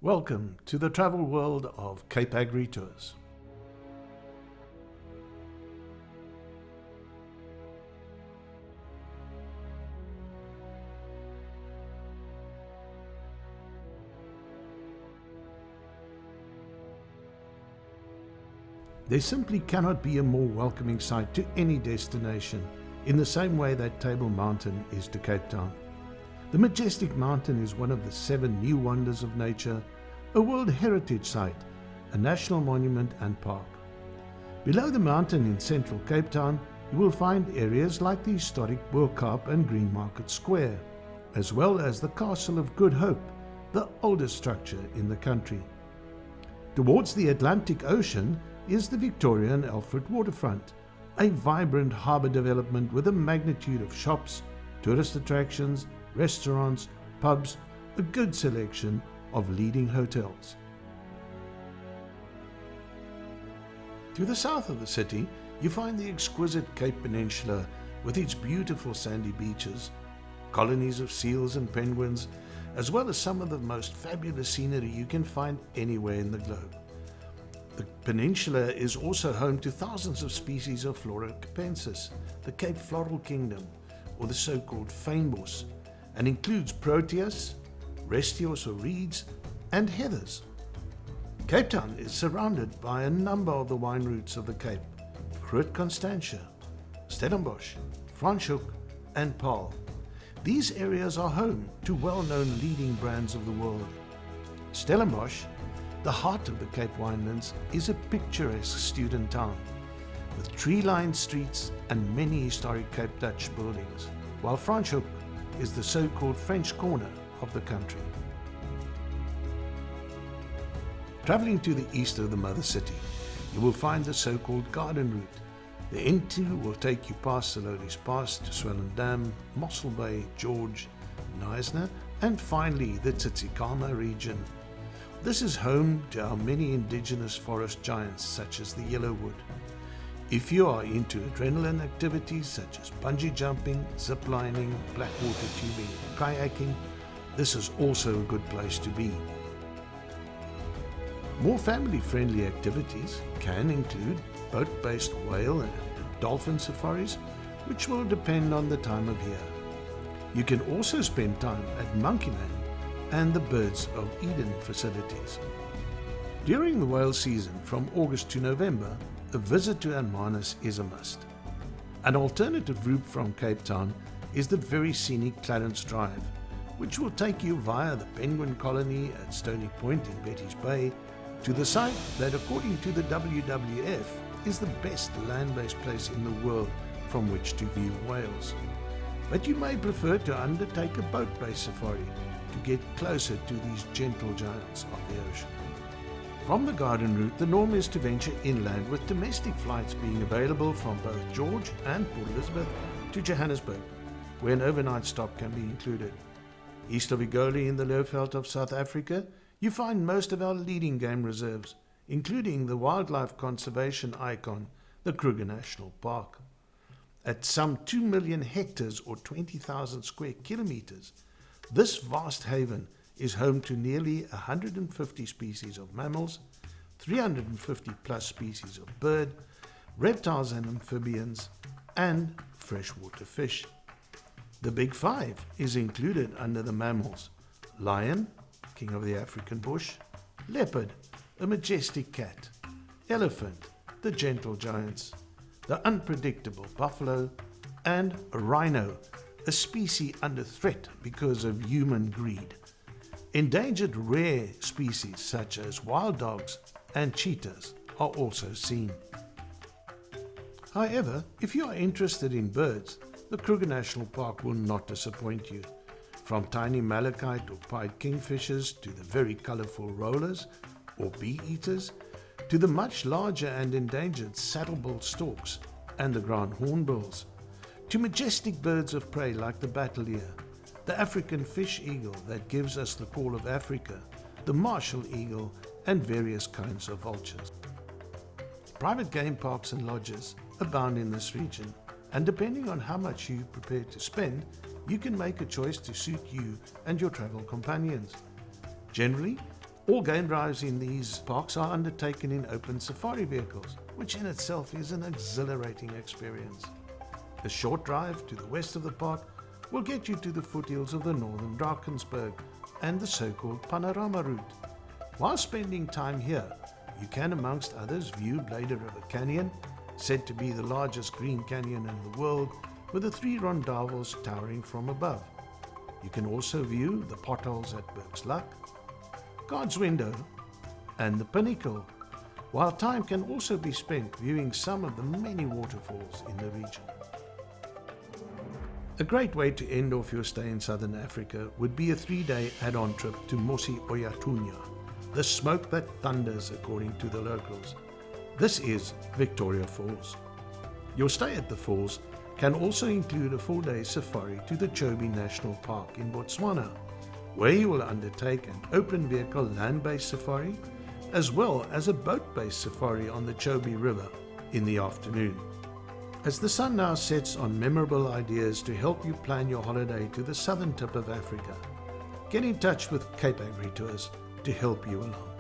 Welcome to the travel world of Cape AgriTours. There simply cannot be a more welcoming sight to any destination, in the same way that Table Mountain is to Cape Town. The majestic mountain is one of the 7 new wonders of nature, a World Heritage Site, a national monument and park. Below the mountain in central Cape Town, you will find areas like the historic Boerkaap and Green Market Square, as well as the Castle of Good Hope, the oldest structure in the country. Towards the Atlantic Ocean is the Victoria and Alfred waterfront, a vibrant harbour development with a magnitude of shops, tourist attractions, restaurants, pubs, a good selection of leading hotels. To the south of the city, you find the exquisite Cape Peninsula with its beautiful sandy beaches, colonies of seals and penguins, as well as some of the most fabulous scenery you can find anywhere in the globe. The peninsula is also home to thousands of species of Flora capensis, the Cape Floral Kingdom, or the so-called fynbos, and includes proteas, restios or reeds, and heathers. Cape Town is surrounded by a number of the wine routes of the Cape: Groot Constantia, Stellenbosch, Franschhoek, and Paarl. These areas are home to well-known leading brands of the world. Stellenbosch, the heart of the Cape Winelands, is a picturesque student town with tree-lined streets and many historic Cape Dutch buildings, while Franschhoek is the so-called French corner of the country. Travelling to the east of the mother city, you will find the so-called garden route. The N2 will take you past Salodi's Pass to Swellendam, Mossel Bay, George, Knysna, and finally the Tsitsikamma region. This is home to our many indigenous forest giants such as the yellowwood. If you are into adrenaline activities such as bungee jumping, zip lining, blackwater tubing, and kayaking, this is also a good place to be. More family-friendly activities can include boat-based whale and dolphin safaris, which will depend on the time of year. You can also spend time at Monkeyland and the Birds of Eden facilities. During the whale season from August to November, a visit to Hermanus is a must. An alternative route from Cape Town is the very scenic Clarence Drive, which will take you via the penguin colony at Stony Point in Betty's Bay to the site that, according to the WWF, is the best land-based place in the world from which to view whales. But you may prefer to undertake a boat-based safari to get closer to these gentle giants of the ocean. From the garden route, the norm is to venture inland, with domestic flights being available from both George and Port Elizabeth to Johannesburg, where an overnight stop can be included. East of Egoli in the Lowveld of South Africa, you find most of our leading game reserves, including the wildlife conservation icon, the Kruger National Park. At some 2 million hectares or 20,000 square kilometers, this vast haven is home to nearly 150 species of mammals, 350 plus species of bird, reptiles and amphibians, and freshwater fish. The Big Five is included under the mammals: lion, king of the African bush; leopard, a majestic cat; elephant, the gentle giants; the unpredictable buffalo; and a rhino, a species under threat because of human greed. Endangered rare species such as wild dogs and cheetahs are also seen. However, if you are interested in birds, the Kruger National Park will not disappoint you. From tiny malachite or pied kingfishers to the very colourful rollers or bee-eaters, to the much larger and endangered saddle-billed storks and the ground hornbills, to majestic birds of prey like the battle-ear, the African fish eagle that gives us the call of Africa, the martial eagle, and various kinds of vultures. Private game parks and lodges abound in this region, and depending on how much you are prepared to spend, you can make a choice to suit you and your travel companions. Generally, All game drives in these parks are undertaken in open safari vehicles, which in itself is an exhilarating experience. A short drive to the west of the park will get you to the foothills of the northern Drakensberg and the so-called Panorama route. While spending time here, you can amongst others view Blyde River Canyon, said to be the largest green canyon in the world, with the 3 rondavels towering from above. You can also view the potholes at Burke's Luck, God's Window and the Pinnacle, while time can also be spent viewing some of the many waterfalls in the region. A great way to end off your stay in southern Africa would be a 3-day add-on trip to Mosi Oyatunya, the smoke that thunders according to the locals. This is Victoria Falls. Your stay at the falls can also include a full-day safari to the Chobe National Park in Botswana, where you will undertake an open vehicle land-based safari as well as a boat-based safari on the Chobe River in the afternoon. As the sun now sets on memorable ideas to help you plan your holiday to the southern tip of Africa, get in touch with Cape AgriTours to help you along.